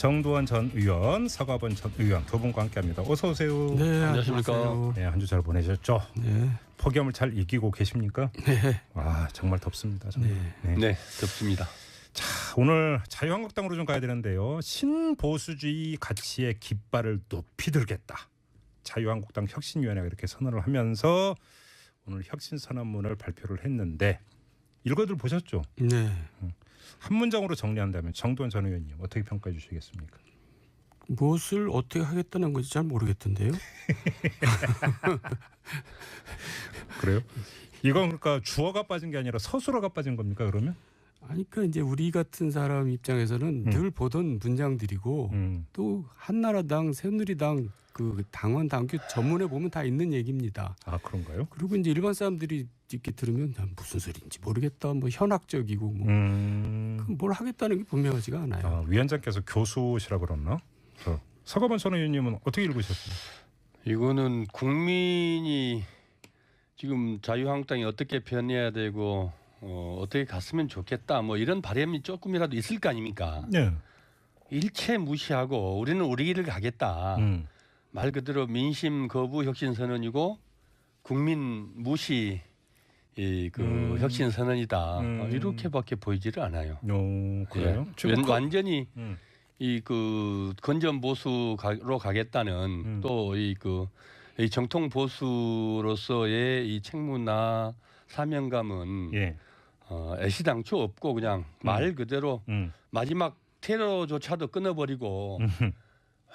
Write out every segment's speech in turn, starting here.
정두원 전 의원, 서가번 전 의원 두 분과 함께합니다. 어서 오세요. 네, 안녕하십니까. 네, 한 주 잘 보내셨죠? 네. 폭염을 잘 이기고 계십니까? 네. 와, 정말 덥습니다. 정말. 네. 네, 덥습니다. 자, 오늘 자유한국당으로 좀 가야 되는데요. 신보수주의 가치의 깃발을 높이 들겠다. 자유한국당 혁신위원회가 이렇게 선언을 하면서 오늘 혁신선언문을 발표를 했는데 읽어들 보셨죠? 네. 한 문장으로 정리한다면 정두원 전 의원님 어떻게 평가해 주시겠습니까? 무엇을 어떻게 하겠다는 건지 잘 모르겠던데요. 그래요? 이건 그러니까 주어가 빠진 게 아니라 서술어가 빠진 겁니까 그러면? 아니 그러니까 이제 우리 같은 사람 입장에서는 늘 보던 문장들이고 또 한나라당, 새누리당 그 당원 당규 전문에 보면 다 있는 얘기입니다. 아 그런가요? 그리고 이제 일반 사람들이 이렇게 들으면 무슨 소리인지 모르겠다. 뭐 현학적이고 뭐 뭘 하겠다는 게 분명하지가 않아요. 아, 위원장께서 교수시라 그랬나? 서가번 전 의원님은 어떻게 읽으셨어요? 이거는 국민이 지금 자유한국당이 어떻게 변해야 되고 어떻게 갔으면 좋겠다 뭐 이런 바람이 조금이라도 있을 거 아닙니까? 네. 일체 무시하고 우리는 우리 길을 가겠다. 말 그대로 민심 거부 혁신 선언이고 국민 무시 그 혁신 선언이다. 이렇게밖에 보이지를 않아요. 그래요? 예. 완전히 이 그 건전 보수로 가겠다는 또 이 그 이 정통 보수로서의 이 책무나 사명감은 예. 애시당초 없고 그냥 말 그대로 마지막 테러조차도 끊어버리고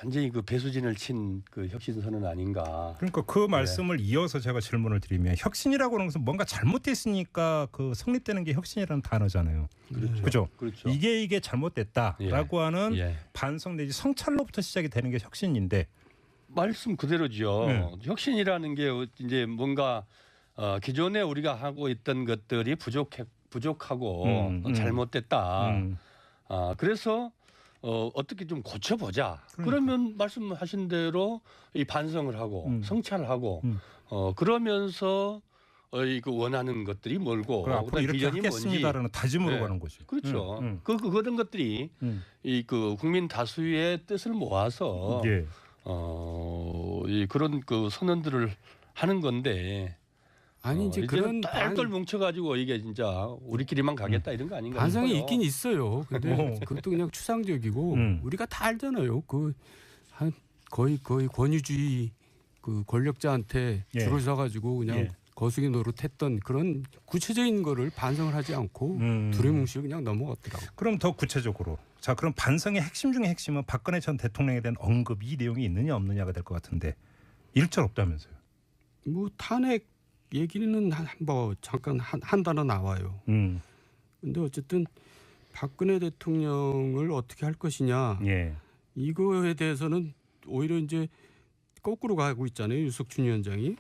완전히 그 배수진을 친 그 혁신 선언 아닌가. 그러니까 그 말씀을 이어서 제가 질문을 드리면 혁신이라고 하는 것은 뭔가 잘못됐으니까 그 성립되는 게 혁신이라는 단어잖아요. 그렇죠. 그렇죠. 이게 잘못됐다라고 하는 예. 반성 내지 성찰로부터 시작이 되는 게 혁신인데 말씀 그대로죠. 네. 혁신이라는 게 이제 뭔가 기존에 우리가 하고 있던 것들이 부족하고 잘못됐다. 그래서 어떻게 좀 고쳐보자. 그러면 말씀하신 대로 이 반성을 하고 성찰하고 그러면서 그 원하는 것들이 뭘고 앞으로 이렇게 하겠습니다라는 다짐으로 네. 가는 거죠. 그렇죠. 그런 것들이 이 그 국민 다수의 뜻을 모아서 예. 이 그런 그 선언들을 하는 건데 아니 이제 그런 똘똘 뭉쳐가지고 이게 진짜 우리끼리만 가겠다 이런 거 아닌가? 반성이 싶어요. 있긴 있어요. 근데 그것도 그냥 추상적이고 우리가 다 알잖아요. 그 한 거의 권위주의 그 권력자한테 예. 줄을 서가지고 그냥 예. 거수기 노릇했던 그런 구체적인 거를 반성을 하지 않고 두리뭉실 그냥 넘어갔더라고요. 그럼 더 구체적으로 자 그럼 반성의 핵심 중에 핵심은 박근혜 전 대통령에 대한 언급 이 내용이 있느냐 없느냐가 될 것 같은데 일절 없다면서요. 뭐 탄핵 얘기는 뭐 잠깐 한 단어 나와요. 근데 어쨌든 박근혜 대통령을 어떻게 할 것이냐 예. 이거에 대해서는 오히려 이제 거꾸로 가고 있잖아요. 유석춘 위원장이.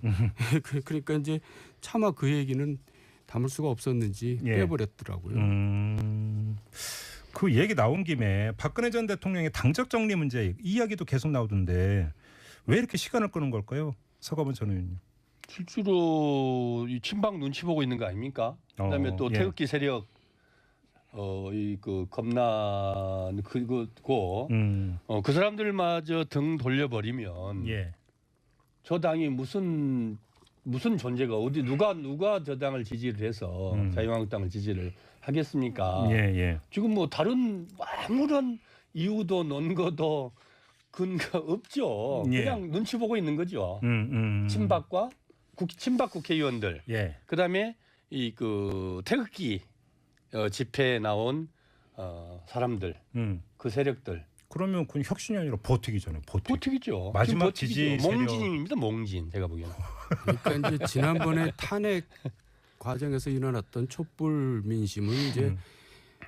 그러니까 이제 차마 그 얘기는 담을 수가 없었는지 예. 빼버렸더라고요. 그 얘기 나온 김에 박근혜 전 대통령의 당적 정리 문제 이 이야기도 계속 나오던데 왜 이렇게 시간을 끄는 걸까요? 서가번 전 의원님. 실제로 이 친박 눈치 보고 있는 거 아닙니까? 그다음에 또 예. 태극기 세력 이 그 겁난 그거 그 사람들마저 등 돌려버리면 예. 저 당이 무슨 존재가 어디 누가 저 당을 지지를 해서 자유한국당을 지지를 하겠습니까? 예, 예. 지금 뭐 다른 아무런 이유도 논거도 근거 없죠. 예. 그냥 눈치 보고 있는 거죠. 친박과 친박 국회의원들. 예. 그다음에 이 그 태극기 집회에 나온 사람들, 그 세력들. 그러면 그건 혁신이 아니라 버티기잖아요. 버티기죠. 마지막 지지 세력. 몽진입니다. 몽진 제가 보기에는. 그러니까 이제 지난번에 탄핵 과정에서 일어났던 촛불 민심은 이제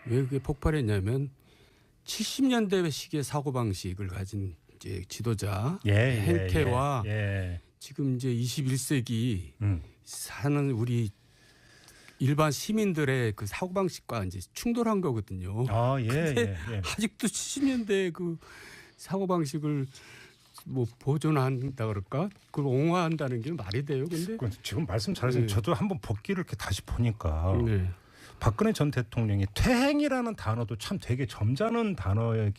왜 그게 폭발했냐면 70년대식의 사고 방식을 가진 이제 지도자 행태와 지금 이제 21세기 사는 우리 일반 시민들의 그 사고 방식과 이제 충돌한 거거든요. 아, 예, 근데 예. 아직도 70년대 그 사고 방식을 뭐 보존한다 그럴까? 그걸 옹호한다는 게 말이 돼요. 근데 지금 말씀 잘하시는 저도 한번 복기를 이렇게 다시 보니까 박근혜 전 대통령이 퇴행이라는 단어도 참 되게 점잖은 단어의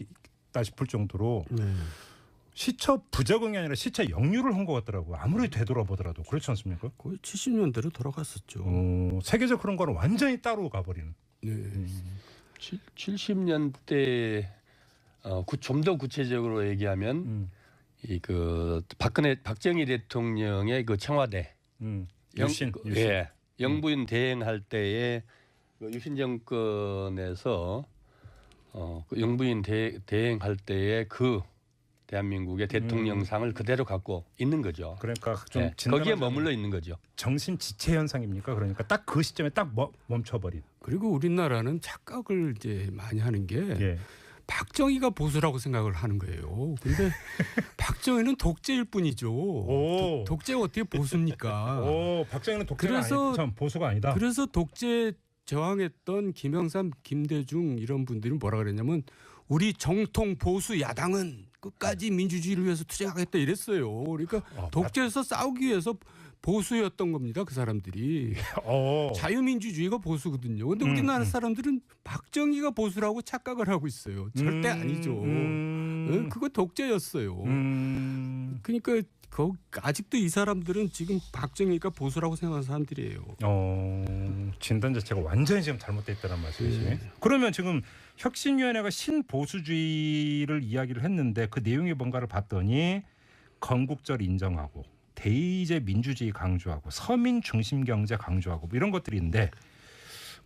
있다 싶을 정도로 네. 시처 부적응이 아니라 시처 역류를 한 것 같더라고요. 아무리 되돌아보더라도 그렇지 않습니까? 거의 70년대로 돌아갔었죠. 세계적 그런 거는 완전히 따로 가버리는. 네. 70년대 좀 더 구체적으로 얘기하면 이 그 박정희 대통령의 그 청와대 유신. 예, 영부인 대행할 때에 그 유신 정권에서 그 영부인 대행할 때에 그 대한민국의 대통령상을 그대로 갖고 있는 거죠. 그러니까 좀 예, 거기에 머물러 있는 거죠. 정신 지체 현상입니까? 그러니까 딱 그 시점에 딱 멈춰버린. 그리고 우리나라는 착각을 이제 많이 하는 게 예. 박정희가 보수라고 생각을 하는 거예요. 근데 박정희는 독재일 뿐이죠. 독재가 어떻게 보수입니까? 박정희는 독재가 그래서 아니다. 참 보수가 아니다. 그래서 독재 저항했던 김영삼, 김대중 이런 분들이 뭐라 그랬냐면 우리 정통 보수 야당은 끝까지 민주주의를 위해서 투쟁하겠다 이랬어요. 그러니까 독재에서 싸우기 위해서 보수였던 겁니다. 그 사람들이. 자유민주주의가 보수거든요. 그런데 우리나라 사람들은 박정희가 보수라고 착각을 하고 있어요. 절대 아니죠. 그거 독재였어요. 그러니까 아직도 이 사람들은 지금 박정희가 보수라고 생각하는 사람들이에요. 진단 자체가 완전히 지금 잘못되어 있다는 말씀이시네. 그러면 지금 혁신위원회가 신보수주의를 이야기를 했는데 그 내용이 뭔가를 봤더니 건국절 인정하고 대의제 민주주의 강조하고 서민 중심 경제 강조하고 뭐 이런 것들이 있는데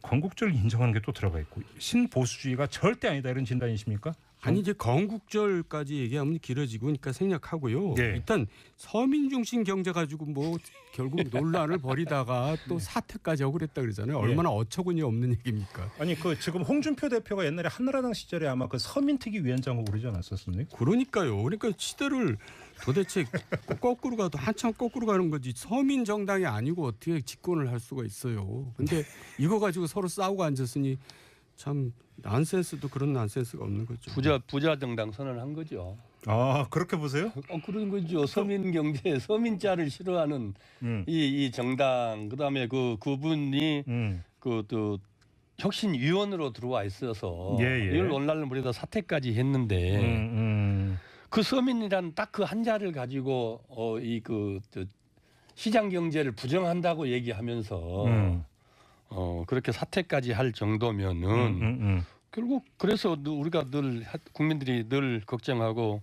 건국절 인정하는 게 또 들어가 있고 신보수주의가 절대 아니다 이런 진단이십니까? 아니 이제 건국절까지 얘기하면 길어지고 그러니까 생략하고요. 네. 일단 서민 중심 경제 가지고 뭐 결국 논란을 벌이다가 또 사퇴까지 하고 그랬다 그러잖아요. 얼마나 어처구니 없는 얘기입니까? 아니 그 지금 홍준표 대표가 옛날에 한나라당 시절에 아마 그 서민특위 위원장하고 그러지 않았었습니까? 그러니까요. 그러니까 시대를 도대체 거꾸로 가도 한참 거꾸로 가는 거지. 서민 정당이 아니고 어떻게 집권을 할 수가 있어요. 근데 이거 가지고 서로 싸우고 앉았으니 참 난센스도 그런 난센스가 없는 거죠. 부자 정당 선언한 거죠. 아 그렇게 보세요? 그런 거죠. 서민 경제, 서민자를 싫어하는 이 정당 그다음에 그분이 또 혁신위원으로 들어와 있어서 이걸 논란을 벌이다 사퇴까지 했는데 그 서민이란 딱 그 한자를 가지고 시장 경제를 부정한다고 얘기하면서 그렇게 사퇴까지 할 정도면은 결국 그래서 우리가 늘 국민들이 늘 걱정하고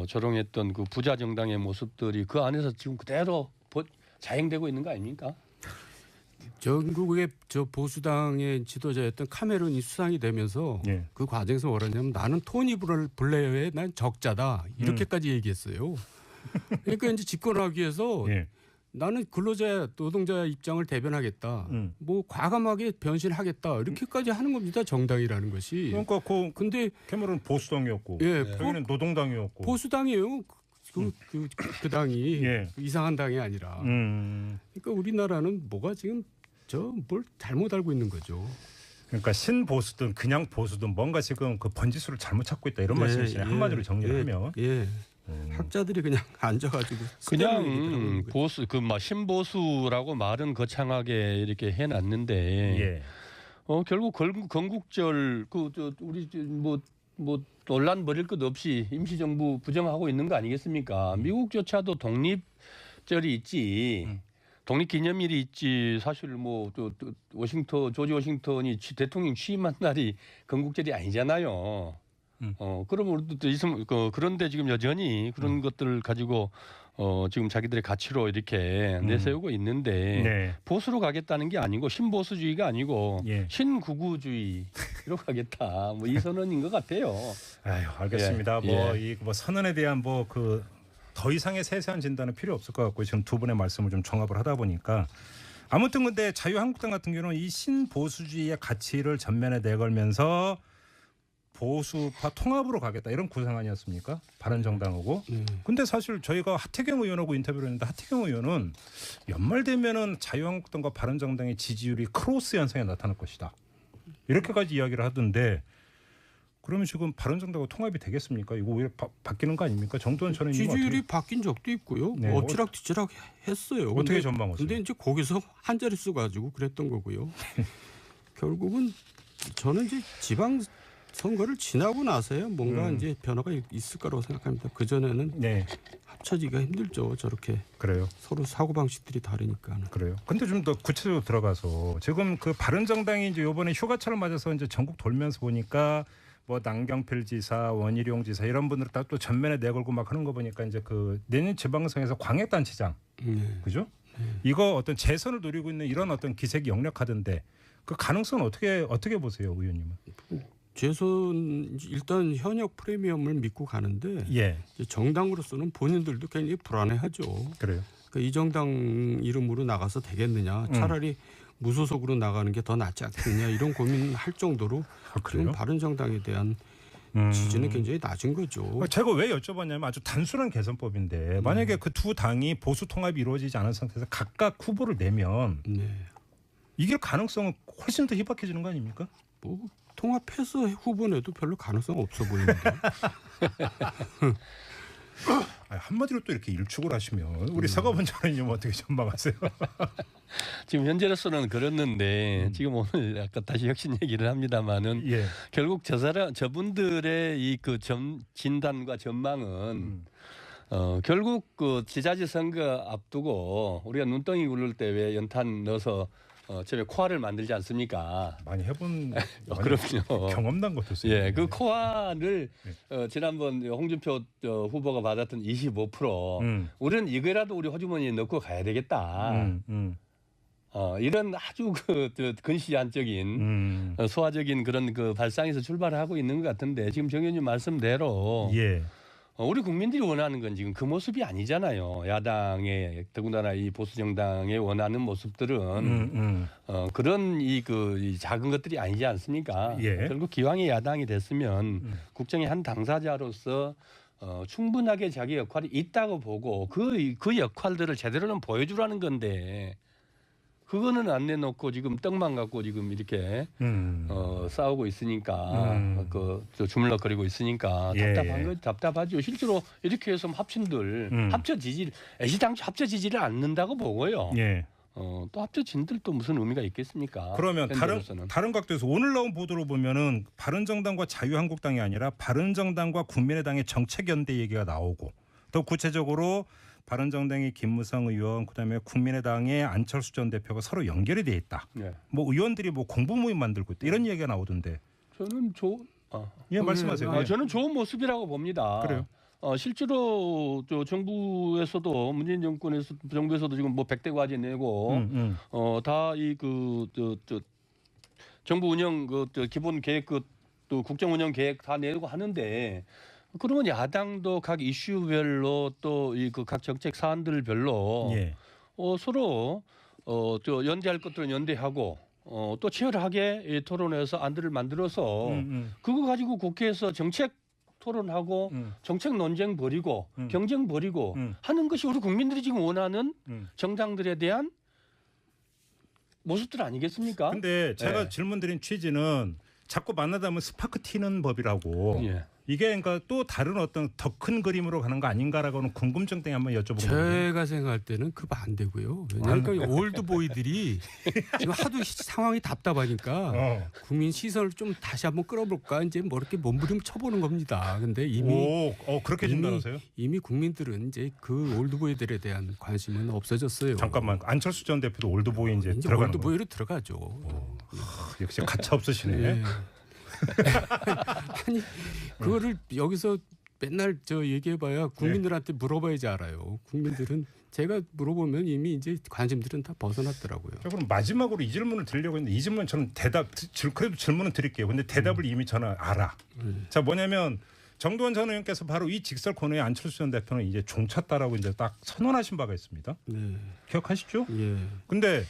조롱했던 그 부자 정당의 모습들이 그 안에서 지금 그대로 자행되고 있는 거 아닙니까? 전국의 저 보수당의 지도자였던 카메론이 수상이 되면서 그 과정에서 뭐라냐면 나는 토니 블레어의 난 적자다 이렇게까지 얘기했어요. 그러니까 이제 집권하기 위해서 나는 근로자 노동자 입장을 대변하겠다. 뭐 과감하게 변신하겠다. 이렇게까지 하는 겁니다. 정당이라는 것이. 그러니까 근데 캐머런 보수당이었고 여기는 노동당이었고 보수당이에요. 그 당이 이상한 당이 아니라. 그러니까 우리나라는 뭐가 지금 뭘 잘못 알고 있는 거죠. 그러니까 신보수든 그냥 보수든 뭔가 지금 그 번지수를 잘못 찾고 있다 이런 말씀이시네. 한마디로 정리를 하면. 학자들이 그냥 앉아가지고 그냥 보수 신보수라고 말은 거창하게 이렇게 해놨는데 결국 건국절 우리 뭐 논란 벌일 것 없이 임시정부 부정하고 있는 거 아니겠습니까? 미국조차도 독립절이 있지. 독립기념일이 있지. 사실 조지 워싱턴이 대통령 취임한 날이 건국절이 아니잖아요. 그럼 우리도 있으면 그런데 지금 여전히 그런 것들을 가지고 지금 자기들의 가치로 이렇게 내세우고 있는데 보수로 가겠다는 게 아니고 신보수주의가 아니고 신구구주의로 가겠다. 뭐 이 선언인 것 같아요. 아유, 알겠습니다. 이 선언에 대한 더 이상의 세세한 진단은 필요 없을 것 같고 지금 두 분의 말씀을 좀 종합을 하다 보니까 아무튼 근데 자유한국당 같은 경우는 이 신보수주의의 가치를 전면에 내걸면서 보수파 통합으로 가겠다 이런 구상 아니었습니까? 바른정당하고. 근데 사실 저희가 하태경 의원하고 인터뷰를 했는데 하태경 의원은 연말 되면은 자유한국당과 바른정당의 지지율이 크로스 현상에 나타날 것이다. 이렇게까지 이야기를 하던데 그러면 지금 바른정당과 통합이 되겠습니까? 이거 왜 바뀌는 거 아닙니까? 정도원 전 의원님 지지율이 바뀐 적도 있고요. 엎치락뒤치락 했어요. 어떻게 전망하세요? 근데 이제 거기서 한 자릿수 가지고 그랬던 거고요. 결국은 저는 이제 선거를 지나고 나서야 뭔가 이제 변화가 있을 거라고 생각합니다. 그 전에는 네. 합쳐지기가 힘들죠. 저렇게 그래요. 서로 사고 방식들이 다르니까. 그래요. 근데 좀 더 구체적으로 들어가서 지금 그 바른정당이 이제 이번에 휴가철을 맞아서 이제 전국 돌면서 보니까 뭐 남경필 지사, 원희룡 지사 이런 분들 다 또 전면에 내걸고 막 하는 거 보니까 이제 그 내년 지방선에서 광역단체장, 그죠? 이거 어떤 재선을 노리고 있는 이런 어떤 기색이 역력하던데 그 가능성은 어떻게 보세요, 의원님은? 재선 일단 현역 프리미엄을 믿고 가는데 예, 이제 정당으로서는 본인들도 굉장히 불안해하죠. 그래요. 그러니까 이 정당 이름으로 나가서 되겠느냐? 차라리 무소속으로 나가는 게 더 낫지 않겠느냐? 이런 고민할 정도로 지금 바른정당에 대한 지지는 굉장히 낮은 거죠. 제가 왜 여쭤봤냐면 아주 단순한 개선법인데 만약에 그 두 당이 보수 통합이 이루어지지 않은 상태에서 각각 후보를 내면 이길 가능성은 훨씬 더 희박해지는 거 아닙니까? 뭐 통합해서 후보 내도 별로 가능성 없어 보이는데. 한마디로 또 이렇게 일축을 하시면 우리 서가본 장관님 어떻게 전망하세요? 지금 현재로서는 그렇는데 지금 오늘 아까 다시 혁신 얘기를 합니다마는 예. 결국 저분들의 이 그 진단과 전망은 결국 그 지자체 선거 앞두고 우리가 눈덩이 굴릴 때 왜 연탄 넣어서 처음에 코알을 만들지 않습니까? 많이 해본 그럼요. 경험난 것도 있어요. 예, 그 코알을 지난번 홍준표 후보가 받았던 25% 우리는 이거라도 우리 호주머니에 넣고 가야 되겠다. 이런 아주 근시안적인 소화적인 그런 그 발상에서 출발을 하고 있는 것 같은데 지금 정 의원님 말씀대로 예. 우리 국민들이 원하는 건 지금 그 모습이 아니잖아요. 야당의 더군다나 이 보수 정당의 원하는 모습들은 그런 이 작은 것들이 아니지 않습니까? 예. 결국 기왕에 야당이 됐으면 국정의 한 당사자로서 충분하게 자기 역할이 있다고 보고 그 역할들을 제대로는 보여주라는 건데. 그거는 안 내놓고 지금 떡만 갖고 지금 이렇게 싸우고 있으니까 주물럭거리고 있으니까 답답하죠. 실제로 이렇게 해서 합친들 합쳐 지지를 애시당초 합쳐 지지를 않는다고 보고요. 예. 또 합쳐진들 또 무슨 의미가 있겠습니까? 그러면 다른 각도에서 오늘 나온 보도로 보면은 바른정당과 자유한국당이 아니라 바른정당과 국민의당의 정책연대 얘기가 나오고 더 구체적으로. 바른정당의 김무성 의원, 그다음에 국민의당의 안철수 전 대표가 서로 연결이 돼 있다. 네. 뭐 의원들이 뭐 공부 모임 만들고 있다 이런 얘기가 나오던데. 저는 예, 말씀하세요. 저는 좋은 모습이라고 봅니다. 그래요. 실제로 정부에서도 문재인 정부에서도 지금 뭐 100대 과제 내고 다 이 정부 운영 기본 계획 또 국정 운영 계획 다 내고 하는데. 그러면 야당도 각 이슈별로 또 이 각 정책 사안들별로 서로 연대할 것들은 연대하고 또 치열하게 토론해서 안들을 만들어서 그거 가지고 국회에서 정책 토론하고 정책 논쟁 벌이고 경쟁 벌이고 하는 것이 우리 국민들이 지금 원하는 정당들에 대한 모습들 아니겠습니까? 근데 제가 질문드린 취지는 자꾸 만나다 보면 스파크 튀는 법이라고. 이게 그러니까 또 다른 어떤 더 큰 그림으로 가는 거 아닌가라고는 궁금증 때문에 한번 여쭤본 거예요. 제가 생각할 때는 그 반대고요. 왜냐하면 올드보이들이 지금 하도 상황이 답답하니까 국민 시선을 좀 다시 한번 끌어볼까 이제 뭐 이렇게 몸부림 쳐보는 겁니다. 근데 이미 그렇게 진단하세요? 이미 국민들은 이제 그 올드보이들에 대한 관심은 없어졌어요. 잠깐만 안철수 전 대표도 올드보이 이제 들어가는 올드보이로 들어가죠. 역시 가차 없으시네. 아니 그거를 여기서 맨날 얘기해봐야 국민들한테 물어봐야지 알아요. 국민들은 제가 물어보면 이미 이제 관심들은 다 벗어났더라고요. 자, 그럼 마지막으로 이 질문을 드리려고 했는데 이 질문 저는 그래도 질문은 드릴게요. 근데 대답을 이미 저는 알아. 자 뭐냐면 정두환 전 의원께서 바로 이 직설 코너에 안철수 전 대표는 이제 종쳤다라고 이제 딱 선언하신 바가 있습니다. 기억하시죠? 예. 근데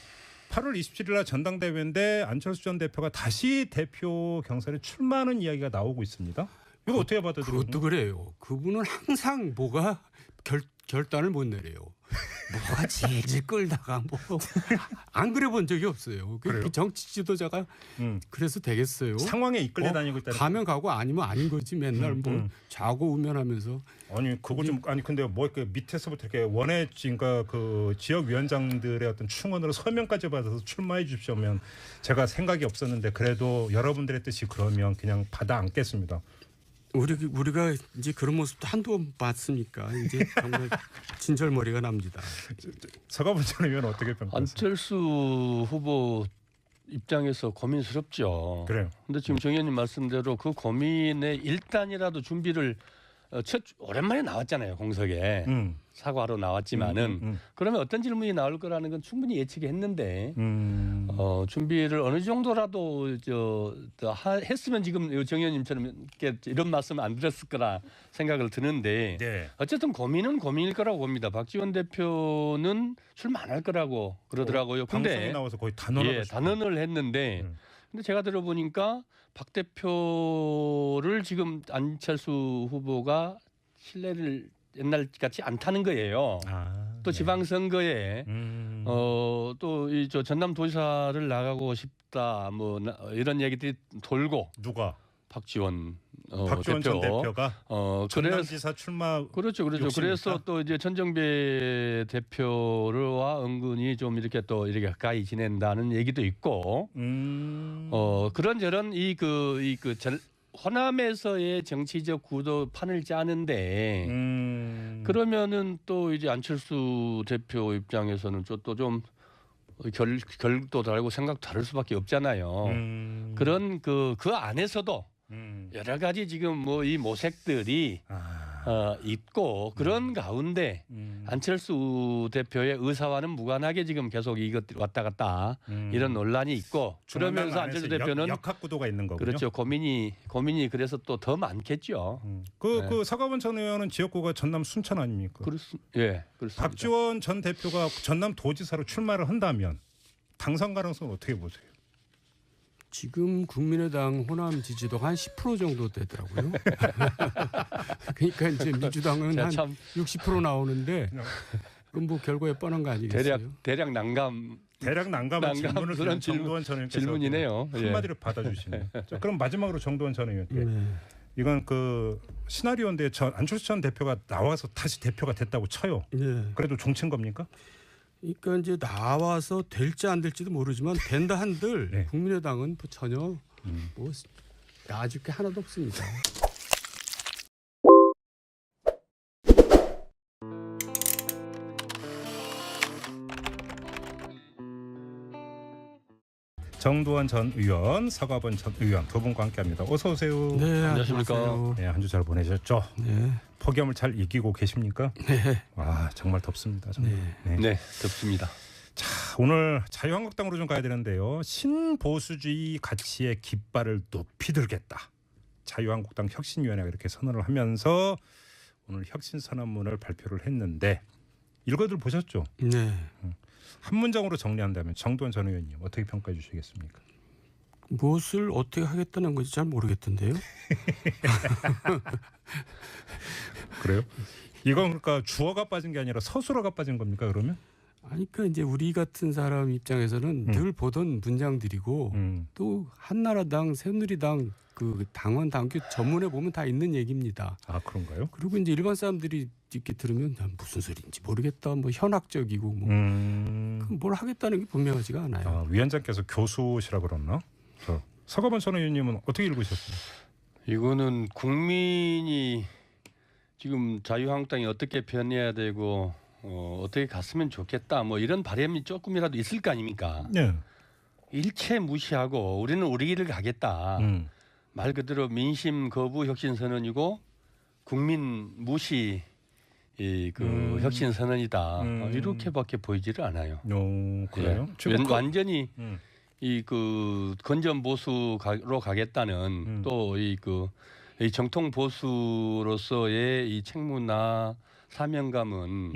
8월 27일 날 전당대회인데 안철수 전 대표가 다시 대표 경선에 출마하는 이야기가 나오고 있습니다. 이거 어떻게 받아들여요? 그것도 그래요. 그분은 항상 뭐가 결단을 못 내려요. 뭐가 질질 끌다가 뭐 안 그래 본 적이 없어요. 그래요? 그 정치 지도자가 그래서 되겠어요. 상황에 이끌려 다니고 있다. 가면 가고 아니면 아닌 거지. 맨날 뭐 자고 우면하면서. 아니 그거 좀 아니 근데 뭐 이렇게 밑에서부터 이렇게 원외진과 그 지역 위원장들의 어떤 충원으로 서명까지 받아서 출마해 주십시오면 제가 생각이 없었는데 그래도 여러분들의 뜻이 그러면 그냥 받아 안겠습니다. 우리가 이제 그런 모습도 한두 번 봤으니까 이제 정말 진절머리가 납니다. 서가본 전 의원 어떻게 평가하세요? 안철수 후보 입장에서 고민스럽죠. 그래요. 근데 지금 정 의원님 말씀대로 그 고민에 일단이라도 준비를 오랜만에 나왔잖아요. 공석에 사과로 나왔지만은 그러면 어떤 질문이 나올 거라는 건 충분히 예측이 했는데 준비를 어느 정도라도 했으면 지금 정 의원님처럼 이런 말씀 안 드렸을 거라 생각을 드는데 네. 어쨌든 고민은 고민일 거라고 봅니다. 박지원 대표는 출마 안 할 거라고 그러더라고요. 방송에 근데 나와서 거의 단언을 단언을 했는데 근데 제가 들어보니까 박 대표를 지금 안철수 후보가 신뢰를 옛날 같이 않다는 거예요. 또 지방선거에 또 이 전남도지사를 나가고 싶다 뭐 이런 얘기들이 돌고 누가? 박지원 박지원 전 대표가 전남지사 출마 그렇죠. 그래서 또 이제 천정배 대표와 은근히 좀 이렇게 또 이렇게 가까이 지낸다는 얘기도 있고 그런저런 호남에서의 정치적 구도 판을 짜는데 그러면은 또 이제 안철수 대표 입장에서는 또 좀 결도 다르고 생각 다를 수밖에 없잖아요. 그런 그 안에서도 여러 가지 지금 뭐 이 모색들이 있고 그런 가운데 안철수 대표의 의사와는 무관하게 지금 계속 이것 왔다 갔다 이런 논란이 있고 그러면서 안철수 대표는 역학 구도가 있는 거군요. 그렇죠. 고민이 그래서 또 더 많겠죠. 그 서가본 전 의원은 지역구가 전남 순천 아닙니까? 그렇습니다. 박지원 전 대표가 전남 도지사로 출마를 한다면 당선 가능성은 어떻게 보세요? 지금 국민의당 호남 지지도가 한 10% 정도 되더라고요. 그러니까 이제 민주당은 한 60% 나오는데 그럼 뭐 결과에 뻔한 거 아니겠어요? 대략 난감한 질문을 그런 정도원 전 의원께서 질문이네요. 한마디로 받아주시네요. 자, 그럼 마지막으로 정도원 전 의원께 이건 그 시나리오인데 안철수 전 대표가 나와서 다시 대표가 됐다고 쳐요. 그래도 종친 겁니까? 그러니까 이제 나와서 될지 안 될지도 모르지만 된다 한들 국민의당은 뭐 전혀 뭐 나아질 게 하나도 없습니다. 정도원 전 의원, 서가본 전 의원 두 분과 함께합니다. 어서 오세요. 네, 안녕하십니까. 네, 한 주 잘 보내셨죠? 네. 폭염을 잘 이기고 계십니까? 네. 와 정말 덥습니다. 정말. 네, 덥습니다. 자, 오늘 자유한국당으로 좀 가야 되는데요. 신보수주의 가치의 깃발을 높이 들겠다. 자유한국당 혁신위원회가 이렇게 선언을 하면서 오늘 혁신선언문을 발표를 했는데 읽어들 보셨죠? 네. 한 문장으로 정리한다면 정도원 전 의원님 어떻게 평가해 주시겠습니까? 무엇을 어떻게 하겠다는 건지 잘 모르겠던데요. 그래요? 이건 그러니까 주어가 빠진 게 아니라 서술어가 빠진 겁니까 그러면? 아니 그러니까 이제 우리 같은 사람 입장에서는 늘 보던 문장들이고 또 한나라당, 새누리당 그 당원 당규 전문에 보면 다 있는 얘기입니다. 아 그런가요? 그리고 이제 일반 사람들이 이렇게 들으면 무슨 소리인지 모르겠다. 뭐 현학적이고 뭐 뭘 하겠다는 게 분명하지가 않아요. 아, 위원장께서 교수시라 그랬나? 서가본 전 의원님은 어떻게 읽으셨어요? 이거는 국민이 지금 자유한국당이 어떻게 변해야 되고 어떻게 갔으면 좋겠다 뭐 이런 바람이 조금이라도 있을 거 아닙니까? 네. 일체 무시하고 우리는 우리 길을 가겠다. 말 그대로 민심 거부 혁신 선언이고 국민 무시 혁신 선언이다. 이렇게밖에 보이지를 않아요. 그래요? 완전히 이 건전 보수로 가겠다는 또 이 정통 보수로서의 이 책무나 사명감은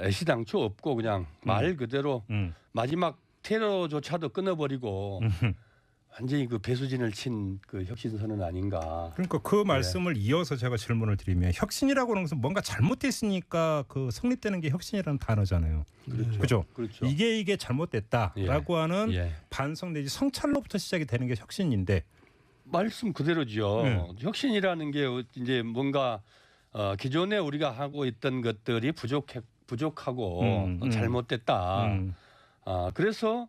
애시당초 없고 그냥 말 그대로 마지막 테러조차도 끊어버리고 완전히 그 배수진을 친 그 혁신선언 아닌가. 그러니까 그 말씀을 이어서 제가 질문을 드리면 혁신이라고 하는 것은 뭔가 잘못됐으니까 그 성립되는 게 혁신이라는 단어잖아요. 그렇죠. 그죠? 그렇죠. 이게 잘못됐다라고 하는 예. 반성 내지 성찰로부터 시작이 되는 게 혁신인데 말씀 그대로죠. 네. 혁신이라는 게 이제 뭔가 기존에 우리가 하고 있던 것들이 부족하고 잘못됐다. 그래서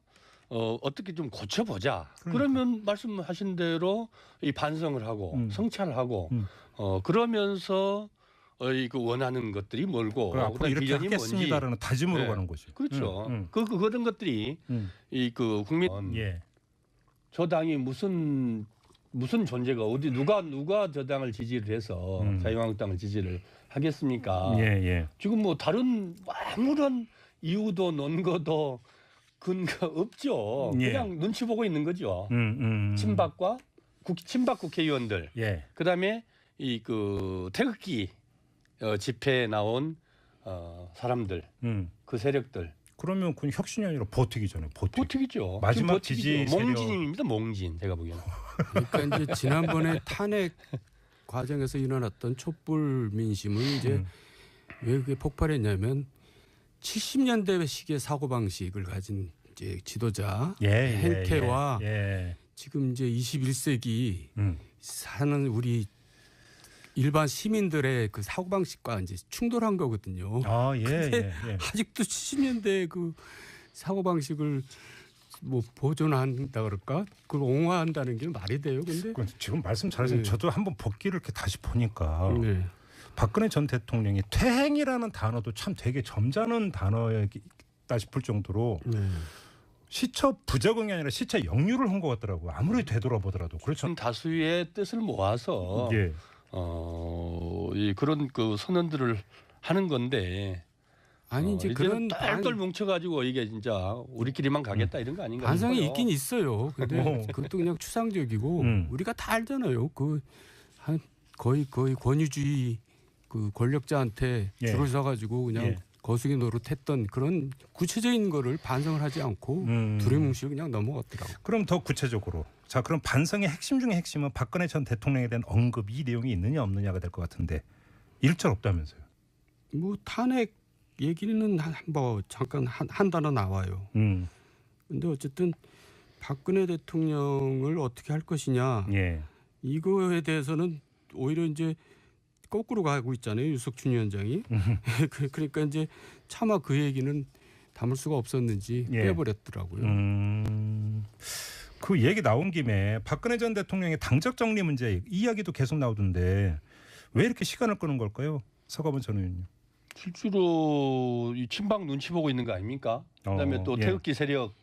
어떻게 좀 고쳐보자. 그러면 말씀하신 대로 이 반성을 하고 성찰하고 그러면서 그 원하는 것들이 뭘고 앞으로 이렇게 비전이 하겠습니다라는 다짐으로 네. 가는 거죠. 그렇죠. 그런 것들이 이 그 국민 예. 저 당이 무슨 존재가 어디 누가 저 당을 지지를 해서 자유한국당을 지지를 하겠습니까? 예. 지금 뭐 다른 아무런 이유도 논거도 근거 없죠. 예. 그냥 눈치 보고 있는 거죠. 친박 국회의원들. 예. 그다음에 이 그 태극기 집회에 나온 사람들, 그 세력들. 그러면 그건 혁신이 아니라 보특이잖아요. 보특이죠. 마지막 지금 지지 보특이죠. 몽진입니다. 몽진 제가 보기에는. 그러니까 이제 지난번에 탄핵 과정에서 일어났던 촛불 민심은 이제 왜 그게 폭발했냐면 70년대 식의 사고 방식을 가진 이제 지도자 행태와 지금 이제 21세기 사는 우리 일반 시민들의 그 사고 방식과 이제 충돌한 거거든요. 근데 아직도 70년대 그 사고 방식을 뭐 보존한다 그럴까? 그걸 옹호한다는 게 말이 돼요. 근데 지금 말씀 잘하시는 저도 한번 복기를 이렇게 다시 보니까 네. 박근혜 전 대통령이 퇴행이라는 단어도 참 되게 점잖은 단어였다 싶을 정도로 시처 부적응이 아니라 시처 역류를 한 것 같더라고요. 아무리 되돌아보더라도. 그렇죠. 다수의 뜻을 모아서 이 그런 그 선언들을 하는 건데 아니 이제 그런 똘똘 뭉쳐가지고 이게 진짜 우리끼리만 가겠다 이런 거 아닌가? 반성이 있긴 있어요. 근데 그것도 그냥 추상적이고 우리가 다 알잖아요. 그 한 거의 권위주의 그 권력자한테 줄을 서가지고 그냥 거수기 노릇했던 그런 구체적인 거를 반성을 하지 않고 두리뭉실 그냥 넘어갔더라고. 그럼 더 구체적으로 자 그럼 반성의 핵심 중에 핵심은 박근혜 전 대통령에 대한 언급 이 내용이 있느냐 없느냐가 될 것 같은데 일절 없다면서요? 뭐 탄핵 얘기는 뭐 잠깐 한 단어 나와요. 근데 어쨌든 박근혜 대통령을 어떻게 할 것이냐 이거에 대해서는 오히려 이제 거꾸로 가고 있잖아요. 유석춘 위원장이. 그러니까 이제 차마 그 얘기는 담을 수가 없었는지 빼버렸더라고요. 그 얘기 나온 김에 박근혜 전 대통령의 당적 정리 문제 이 이야기도 계속 나오던데 왜 이렇게 시간을 끄는 걸까요? 서가본 전 의원님. 실제로 이 친박 눈치 보고 있는 거 아닙니까? 그다음에 또 태극기 세력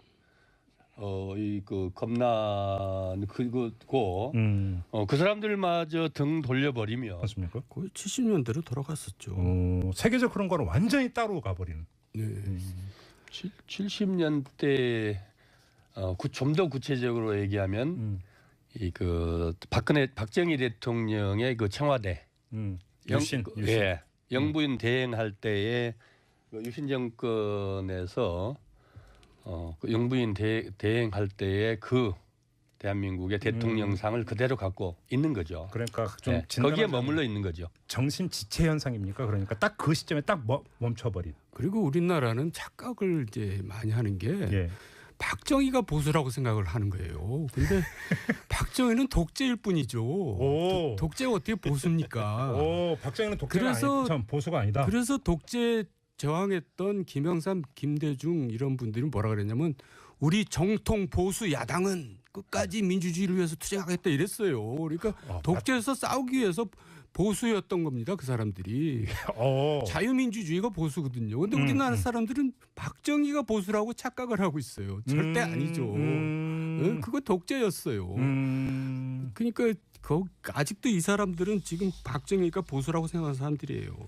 이 그 겁난 그거 그 사람들마저 등 돌려버리면 맞습니까? 거의 70년대로 돌아갔었죠. 세계적 그런 거는 완전히 따로 가버리는. 70년대 좀 더 구체적으로 얘기하면 이 그 박정희 대통령의 그 청와대 유신. 영부인 대행할 때에 유신 정권에서 그 영부인 대행할 때에 그 대한민국의 대통령상을 그대로 갖고 있는 거죠. 그러니까 좀 거기에 머물러 있는 거죠. 정신 지체 현상입니까? 그러니까 딱 그 시점에 딱 멈춰버린. 그리고 우리나라는 착각을 이제 많이 하는 게 박정희가 보수라고 생각을 하는 거예요. 근데 박정희는 독재일 뿐이죠. 독재가 어떻게 보수입니까? 박정희는 독재가 아니고 참 보수가 아니다. 그래서 독재 저항했던 김영삼, 김대중 이런 분들이 뭐라 그랬냐면 우리 정통 보수 야당은 끝까지 민주주의를 위해서 투쟁하겠다 이랬어요. 그러니까 독재에서 싸우기 위해서 보수였던 겁니다. 그 사람들이. 자유민주주의가 보수거든요. 그런데 우리나라 사람들은 박정희가 보수라고 착각을 하고 있어요. 절대 아니죠. 그거 독재였어요. 그러니까 아직도 이 사람들은 지금 박정희가 보수라고 생각하는 사람들이에요.